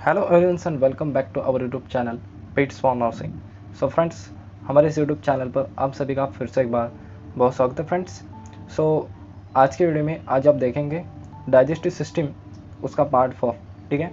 Hello everyone and welcome back to our YouTube channel pets for nursing. So friends, हमारे इस YouTube channel पर आप सभी का फिर से एक बार बहुत स्वागत है फ्रेंड्स। सो आज के वीडियो में आज आप देखेंगे डाइजेस्टिव सिस्टम उसका पार्ट 4। ठीक है।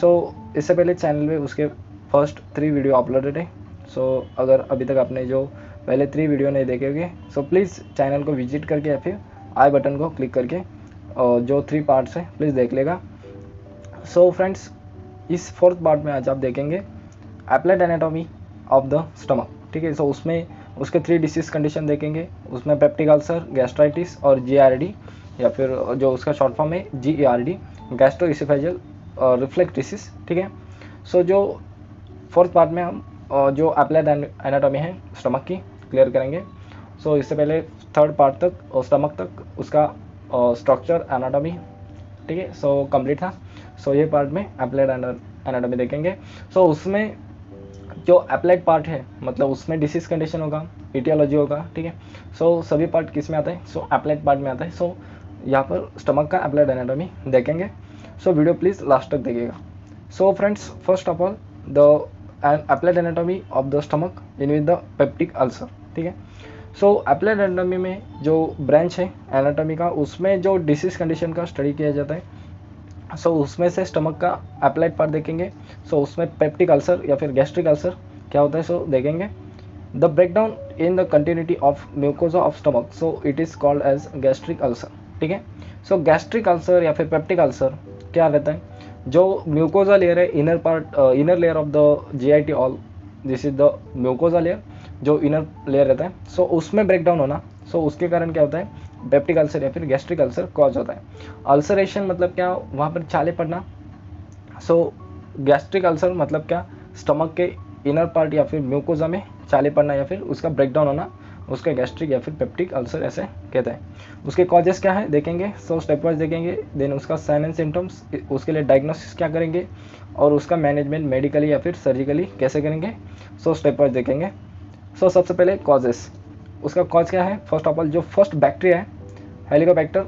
सो इससे पहले चैनल में उसके फर्स्ट 3 वीडियो अपलोडेड है। सो अगर अभी तक आपने जो पहले 3 वीडियो नहीं देखे होंगे सो प्लीज़ चैनल को विजिट करके या फिर आई बटन को क्लिक करके जो 3 पार्ट्स है प्लीज़ देख लेगा। सो फ्रेंड्स, इस फोर्थ पार्ट में आज आप देखेंगे applied anatomy of the stomach. ठीक है। सो उसमें उसके 3 डिसीज कंडीशन देखेंगे। उसमें पेप्टिक अल्सर, गैस्ट्राइटिस और जीआरडी या फिर जो उसका शॉर्ट फॉर्म है जीईआरडी, गैस्ट्रोइसोफेजियल रिफ्लेक्स डिसीज। ठीक है। सो जो फोर्थ पार्ट में हम जो एप्लाइड एनाटॉमी है स्टमक की क्लियर करेंगे। सो इससे पहले थर्ड पार्ट तक और स्टमक तक उसका स्ट्रक्चर एनाटॉमी, ठीक है, सो कंप्लीट था। सो ये पार्ट में एप्लाइड एनाटॉमी देखेंगे। सो उसमें जो अप्लाइड पार्ट है मतलब उसमें डिसीज कंडीशन होगा, इटियोलॉजी होगा। ठीक है। सो सभी पार्ट किस में आता है? सो अप्लाइड पार्ट में आता है। सो यहाँ पर स्टमक का अप्लाइड एनाटॉमी देखेंगे। सो वीडियो प्लीज़ लास्ट तक देखिएगा। So friends, first of all the applied anatomy of the stomach in with the peptic ulcer. ठीक है। सो अप्लाइड एनाटॉमी में जो ब्रांच है एनाटॉमी का उसमें जो डिसीज कंडीशन का स्टडी किया जाता है। सो उसमें से स्टमक का अप्लाइड पार्ट देखेंगे। सो उसमें पेप्टिक अल्सर या फिर गैस्ट्रिक अल्सर क्या होता है सो देखेंगे। The breakdown in the continuity of mucosa of stomach, so it is called as gastric ulcer. ठीक है। सो गैस्ट्रिक अल्सर या फिर पेप्टिक अल्सर क्या रहता है? जो म्यूकोजा लेयर है, inner part, inner layer of the GIT all, this is the mucosa layer, जो इनर लेयर रहता है। सो उसमें ब्रेकडाउन होना, सो उसके कारण क्या होता है? पेप्टिक अल्सर या फिर गैस्ट्रिक अल्सर कॉज होता है। अल्सरेशन मतलब क्या? वहाँ पर छाले पड़ना। सो गैस्ट्रिक अल्सर मतलब क्या? स्टमक के इनर पार्ट या फिर म्यूकोजा में छाले पड़ना या फिर उसका ब्रेकडाउन होना, उसका गैस्ट्रिक या फिर पेप्टिक अल्सर ऐसे कहते हैं। उसके कॉजेस क्या है देखेंगे। सो स्टेप वाइज देखेंगे। देन उसका साइन एंड सिम्टम्स, उसके लिए डायग्नोसिस क्या करेंगे और उसका मैनेजमेंट मेडिकली या फिर सर्जिकली कैसे करेंगे। सो स्टेप वाइज देखेंगे। सो सबसे पहले कॉजेस, उसका कॉज क्या है? फर्स्ट ऑफ ऑल जो फर्स्ट बैक्टीरिया है हेलिकोबैक्टर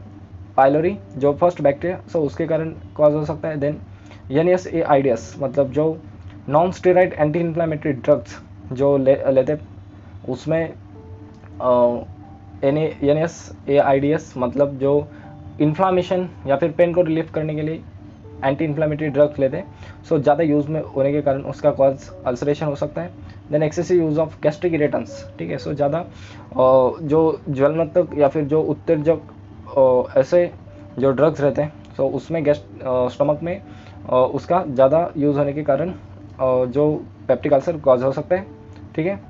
पाइलोरी, जो फर्स्ट बैक्टीरिया, सो उसके कारण कॉज हो सकता है। देन NSAIDs मतलब जो non steroid anti inflammatory drugs जो लेते उसमें NSAIDs मतलब जो इन्फ्लामेशन या फिर पेन को रिलीफ करने के लिए एंटी इन्फ्लामेटरी ड्रग्स लेते हैं। सो ज़्यादा यूज़ में होने के कारण उसका कॉज अल्सरेशन हो सकता है। Then excessive use of gastric irritants. ठीक है। सो ज़्यादा जो ज्वलनतक या फिर जो उत्तेजक ऐसे जो ड्रग्स रहते हैं सो उसमें स्टमक में उसका ज़्यादा यूज़ होने के कारण जो पेप्टिक अल्सर कॉज हो सकता है। ठीक है।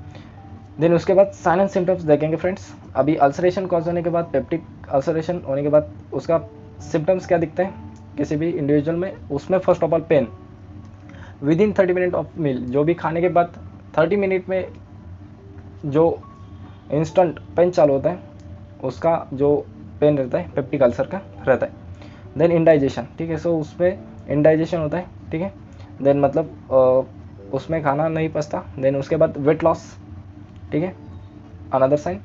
देन उसके बाद साइन एंड सिम्टम्स देखेंगे फ्रेंड्स। अभी अल्सरेशन कॉज होने के बाद, पेप्टिक अल्सरेशन होने के बाद उसका सिम्टम्स क्या दिखते हैं किसी भी इंडिविजुअल में? उसमें first of all pain within 30 minute of meal, जो भी खाने के बाद 30 मिनट में जो इंस्टेंट पेन चालू होता है उसका जो पेन रहता है पेप्टिक अल्सर का रहता है। Then indigestion. ठीक है। सो उसमें इंडाइजेशन होता है। ठीक है। देन मतलब उसमें खाना नहीं पचता। देन उसके बाद वेट लॉस। ठीक है, अनदर साइन।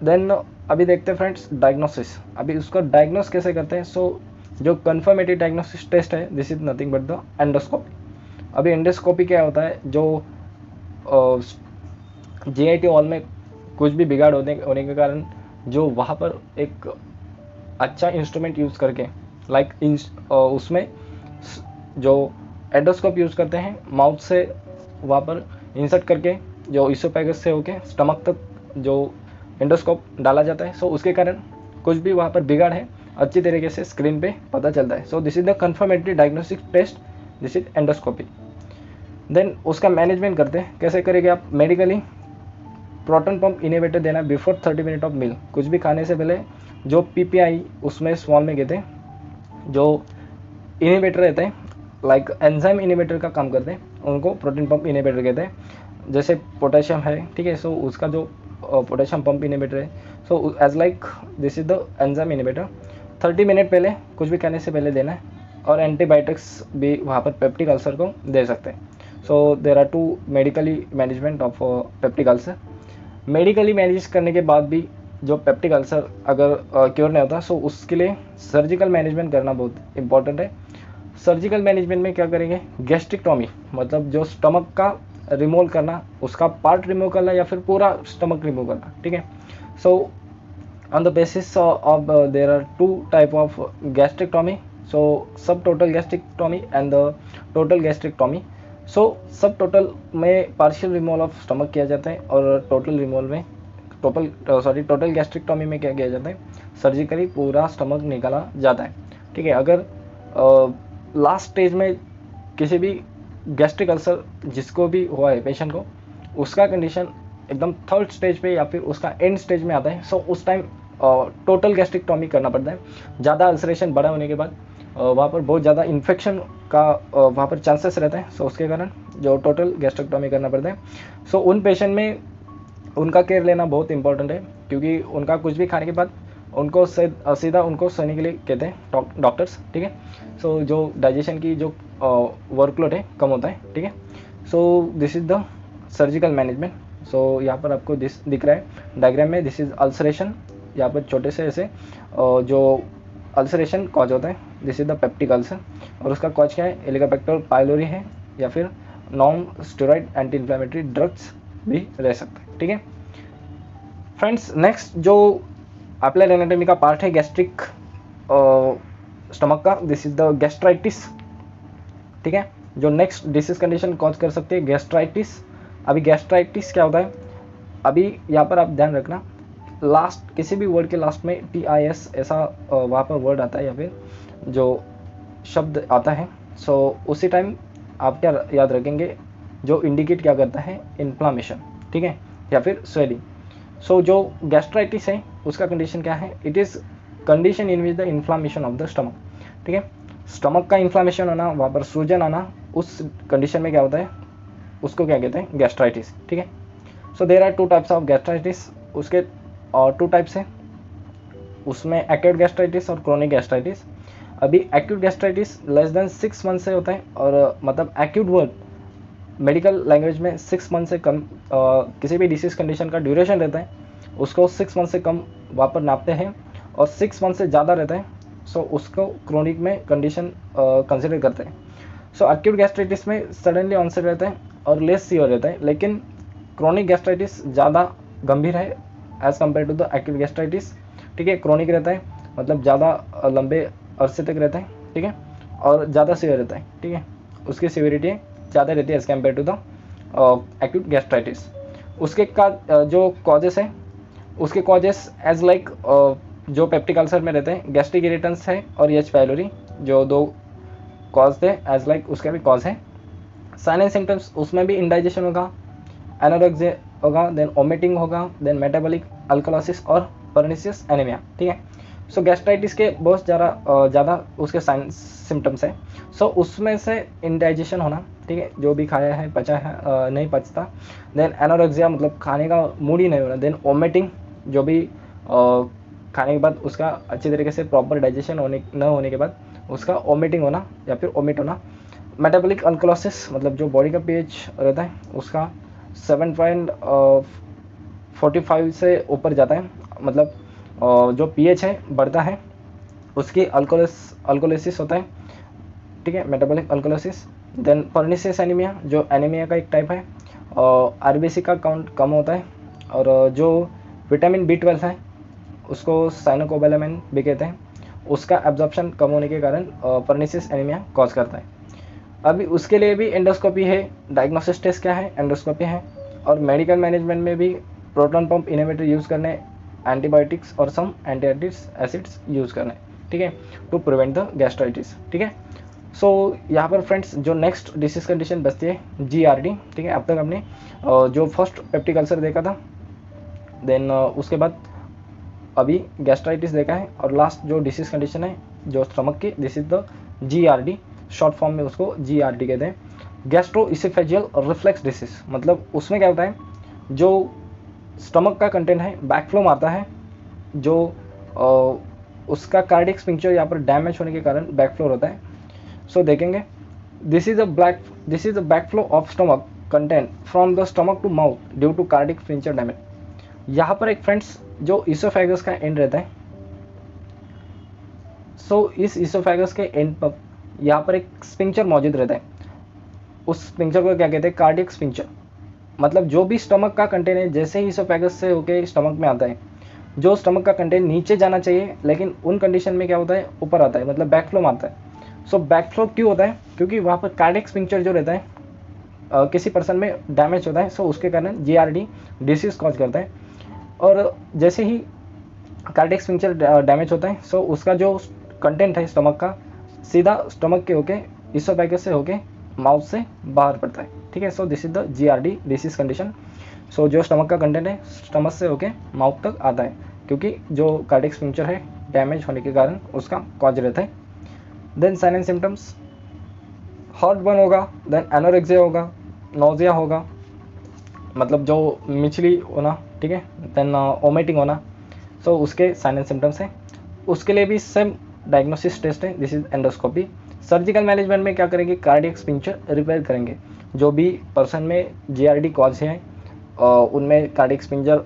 देन अभी देखते हैं फ्रेंड्स डायग्नोसिस। अभी उसका डायग्नोस कैसे करते हैं? सो जो कन्फर्मेटिव डायग्नोसिस टेस्ट है this is nothing but the endoscopy. अभी एंडोस्कोपी क्या होता है? जो जीआईटी हॉल में कुछ भी बिगाड़ होने के कारण जो वहाँ पर एक अच्छा इंस्ट्रूमेंट यूज़ करके उसमें जो एंडोस्कोप यूज़ करते हैं माउथ से वहाँ पर इंसर्ट करके जो इसोफेगस से होके स्टमक तक जो एंडोस्कोप डाला जाता है। सो उसके कारण कुछ भी वहाँ पर बिगाड़ है अच्छी तरीके से स्क्रीन पे पता चलता है। So this is the confirmatory diagnostic test, this is endoscopy. Then उसका मैनेजमेंट करते हैं, कैसे करेंगे आप? मेडिकली प्रोटॉन पंप इनहिबिटर देना बिफोर 30 मिनट ऑफ मील। कुछ भी खाने से पहले जो PPI उसमें स्मॉल में कहते हैं, जो इनहिबिटर रहते हैं लाइक एंजाइम इनहिबिटर का काम करते हैं, उनको प्रोटीन पंप इनहिबिटर कहते हैं। जैसे पोटेशियम है, ठीक है, सो उसका जो पोटेशियम पंप इनहिबिटर है, so as like this is the enzyme inhibitor. 30 minute पहले कुछ भी खाने से पहले देना है। और एंटीबायोटिक्स भी वहाँ पर पेप्टिक अल्सर को दे सकते हैं। So there are 2 medically management of peptic ulcer. Medically manage करने के बाद भी जो पेप्टिक अल्सर अगर क्योर नहीं होता सो उसके लिए सर्जिकल मैनेजमेंट करना बहुत इंपॉर्टेंट है। सर्जिकल मैनेजमेंट में क्या करेंगे, गैस्ट्रिक्टोमी, मतलब जो स्टमक का रिमूव करना, उसका पार्ट रिमूव करना या फिर पूरा स्टमक रिमूव करना, ठीक है। सो on the basis of there are two type of gastrectomy, so subtotal gastrectomy and the total gastrectomy। so subtotal में partial removal of stomach किया जाता है और total removal में total gastrectomy में क्या किया जाता है, सर्जिकली पूरा स्टमक निकाला जाता है, ठीक है। अगर लास्ट स्टेज में किसी भी गैस्ट्रिक अल्सर जिसको भी हुआ है पेशेंट को, उसका कंडीशन एकदम थर्ड स्टेज पे या फिर उसका एंड स्टेज में आता है, सो उस टाइम टोटल गैस्ट्रिक्टोमी करना पड़ता है। ज़्यादा अल्सरेशन बड़ा होने के बाद वहाँ पर बहुत ज़्यादा इन्फेक्शन का वहाँ पर चांसेस रहता है, सो उसके कारण जो टोटल गैस्ट्रिक्टोमी करना पड़ता है। सो उन पेशेंट में उनका केयर लेना बहुत इंपॉर्टेंट है, क्योंकि उनका कुछ भी खाने के बाद उनको सीधा उनको सोने के लिए कहते हैं डॉक्टर्स, ठीक है। सो जो डाइजेशन की जो वर्कलोड है कम होता है, ठीक है। So this is the surgical management. So यहाँ पर आपको दिख रहा है डायग्राम में, दिस इज अल्सरेशन, यहाँ पर छोटे से ऐसे जो अल्सरेशन कॉज होता है, this is the peptic ulcer, और उसका कॉज क्या है, हेलिकोबैक्टर पाइलोरी है या फिर non steroid anti inflammatory drugs भी रह सकते हैं, ठीक है फ्रेंड्स। नेक्स्ट जो अप्लाइड एनाटॉमी का पार्ट है गैस्ट्रिक स्टमक का, दिस इज द गैस्ट्राइटिस, ठीक है। जो नेक्स्ट डिसीज कंडीशन कॉज कर सकते हैं गैस्ट्राइटिस। अभी गैस्ट्राइटिस क्या होता है, अभी यहाँ पर आप ध्यान रखना, लास्ट किसी भी वर्ड के लास्ट में TIS ऐसा वहाँ पर वर्ड आता है या फिर जो शब्द आता है, सो उसी टाइम आप क्या याद रखेंगे, जो इंडिकेट क्या करता है, इन्फ्लामेशन, ठीक है, या फिर स्वेलिंग। सो जो गैस्ट्राइटिस है उसका कंडीशन क्या है, it is condition in which the inflammation of the stomach, ठीक है। स्टमक का इन्फ्लामेशन होना, वहाँ पर सूजन आना, उस कंडीशन में क्या होता है, उसको क्या कहते हैं, गैस्ट्राइटिस, ठीक है। So there are two types of gastritis, उसके और टू टाइप्स हैं, उसमें एक्यूट गैस्ट्राइटिस और क्रोनिक गैस्ट्राइटिस। अभी acute gastritis less than 6 month से होता है, और मतलब एक्यूट वर्ड मेडिकल लैंग्वेज में 6 मंथ से कम किसी भी डिसीज कंडीशन का ड्यूरेशन रहता है, उसको 6 मंथ से कम वहाँ पर नापते हैं, और 6 मंथ से ज़्यादा रहता है, सो उसको क्रोनिक में कंडीशन कंसिडर करते हैं। सो एक्यूट गैस्ट्राइटिस में सडनली ऑनसेट रहता है और लेस सीवियर रहता है, लेकिन क्रोनिक गैस्ट्राइटिस ज़्यादा गंभीर है as compare to the acute gastritis, ठीक है। क्रोनिक रहता है मतलब ज़्यादा लंबे अरसे तक रहता है, ठीक है, और ज़्यादा सीवियर रहता है, ठीक है, उसकी सीवियरिटी ज़्यादा रहती है as compare to the acute gastritis. उसके का जो कॉजेस हैं, उसके कॉजेस एज लाइक जो पेप्टिक अल्सर में रहते हैं, गैस्ट्रिक इरिटेंस है और H. पाइलोरी, जो दो कॉज थे एज लाइक उसके भी कॉज है। साइन एंड सिम्टम्स, उसमें भी इंडाइजेशन होगा, एनोरेक्सिया होगा, देन वोमिटिंग होगा, देन मेटाबॉलिक अल्कलोसिस और पर्निशियस एनीमिया, ठीक है। सो गैस्ट्राइटिस के बहुत ज़्यादा उसके साइन सिम्टम्स है। सो उसमें से इंडाइजेशन होना, ठीक है, जो भी खाया है पचा है नहीं पचता, देन एनोरेक्सिया मतलब खाने का मूड ही नहीं होना, देन वोमिटिंग, जो भी खाने के बाद उसका अच्छी तरीके से प्रॉपर डाइजेशन न होने के बाद उसका वोमिटिंग होना या फिर वोमिट होना। मेटाबॉलिक अल्कलोसिस मतलब जो बॉडी का pH रहता है उसका 7.45 से ऊपर जाता है, मतलब जो pH है बढ़ता है, उसकी अल्कोलिसिस होता है, ठीक है, मेटाबॉलिक अल्कोलिसिस। देन पर्निशियस एनीमिया, जो एनीमिया का एक टाइप है, RBC का काउंट कम होता है, और जो विटामिन B12 है उसको साइनोकोबालामिन भी कहते हैं, उसका एब्जॉर्प्शन कम होने के कारण पर्निशियस एनीमिया कॉज करता है। अभी उसके लिए भी एंडोस्कोपी है, डायग्नोसिस टेस्ट क्या है, एंडोस्कोपी है, और मेडिकल मैनेजमेंट में भी प्रोटॉन पंप इनहिबिटर यूज़ करने, एंटीबायोटिक्स और सम एंटी एसिड्स यूज़ करने, ठीक है, टू प्रिवेंट द गैस्ट्राइटिस, ठीक है। सो यहाँ पर फ्रेंड्स जो नेक्स्ट डिसीज कंडीशन बचती है GERD, ठीक है। अब तक हमने जो फर्स्ट पेप्टिक अल्सर देखा था, देन उसके बाद अभी गैस्ट्राइटिस देखा है, और लास्ट जो डिसीज कंडीशन है जो स्टमक की, this is the GERD, short form में उसको GERD कहते हैं, गैस्ट्रोइसोफेजियल रिफ्लेक्स डिसीज। मतलब उसमें क्या होता है, जो स्टमक का कंटेंट है बैकफ्लो मारता है, जो उसका कार्डियक स्फिंक्टर यहाँ पर डैमेज होने के कारण बैकफ्लो होता है। सो देखेंगे, this is the backflow of stomach content from the stomach to mouth due to cardiac sphincter damage. यहाँ पर एक फ्रेंड्स जो इसोफेगस का एंड रहता है, सो इस इसोफेगस के एंड पर यहाँ पर एक स्पिंक्चर मौजूद रहता है। उस स्पिंक्चर को क्या कहते हैं? Cardiac sphincter. मतलब जो भी स्टमक का कंटेंट है, जैसे ही इसोफेगस से होके स्टमक में आता है, जो स्टमक का कंटेंट नीचे जाना चाहिए, लेकिन उन कंडीशन में क्या होता है? ऊपर आता है, मतलब बैकफ्लो मारता है। सो बैकफ्लो क्यों होता है? क्योंकि वहाँ पर कार्डियक स्पिंक्चर जो रहता है किसी पर्सन में डैमेज होता है, सो उसके कारण जीआरडी डिसीज कॉज करता है। और जैसे ही कार्डियक स्पिंक्चर डैमेज होता है, सो उसका जो कंटेंट है स्टमक का, सीधा स्टमक के होके इसोफेगस से होके माउथ से बाहर पड़ता है। ठीक है, so this is the GRD disease condition. So जो स्टमक का कंटेंट है स्टमक से होके माउथ तक आता है, क्योंकि जो कार्डियक स्पिंक्चर है डैमेज होने के कारण उसका कॉज रहता है। Then sign and symptoms, heart burn होगा, देन एनोरेक्सिया होगा, नोजिया होगा, मतलब जो मिचली होना, ठीक है, देन वोमिटिंग होना। सो उसके साइन एंड सिम्टम्स हैं। उसके लिए भी सेम डायग्नोसिस टेस्ट है, this is endoscopy. Surgical management में क्या करेंगे? कार्डियक स्पिंक्चर रिपेयर करेंगे। जो भी पर्सन में जीआरडी कॉज है उनमें कार्डियक स्पिंक्चर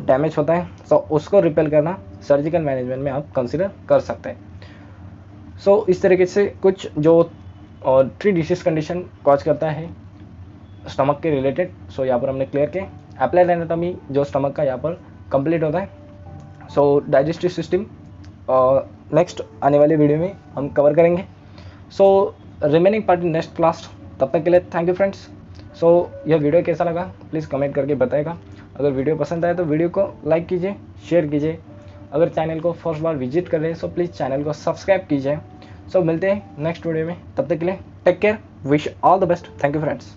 डैमेज होता है, सो उसको रिपेयर करना सर्जिकल मैनेजमेंट में आप कंसिडर कर सकते हैं। सो इस तरीके से कुछ जो 3 डिसीज कंडीशन कॉज करता है स्टमक के रिलेटेड, सो यहाँ पर हमने क्लियर किया। अप्लाइड एनाटॉमी जो स्टमक का यहाँ पर कंप्लीट होता है। सो डाइजेस्टिव सिस्टम नेक्स्ट आने वाली वीडियो में हम कवर करेंगे। So remaining part in next class. तब तक के लिए थैंक यू फ्रेंड्स। सो यह वीडियो कैसा लगा प्लीज़ कमेंट करके बताएगा। अगर वीडियो पसंद आए तो वीडियो को लाइक कीजिए, शेयर कीजिए। अगर चैनल को फर्स्ट बार विजिट कर रहे हैं सो प्लीज़ चैनल को सब्सक्राइब कीजिए। सो मिलते हैं नेक्स्ट वीडियो में, तब तक के लिए take care, wish all the best, thank you friends.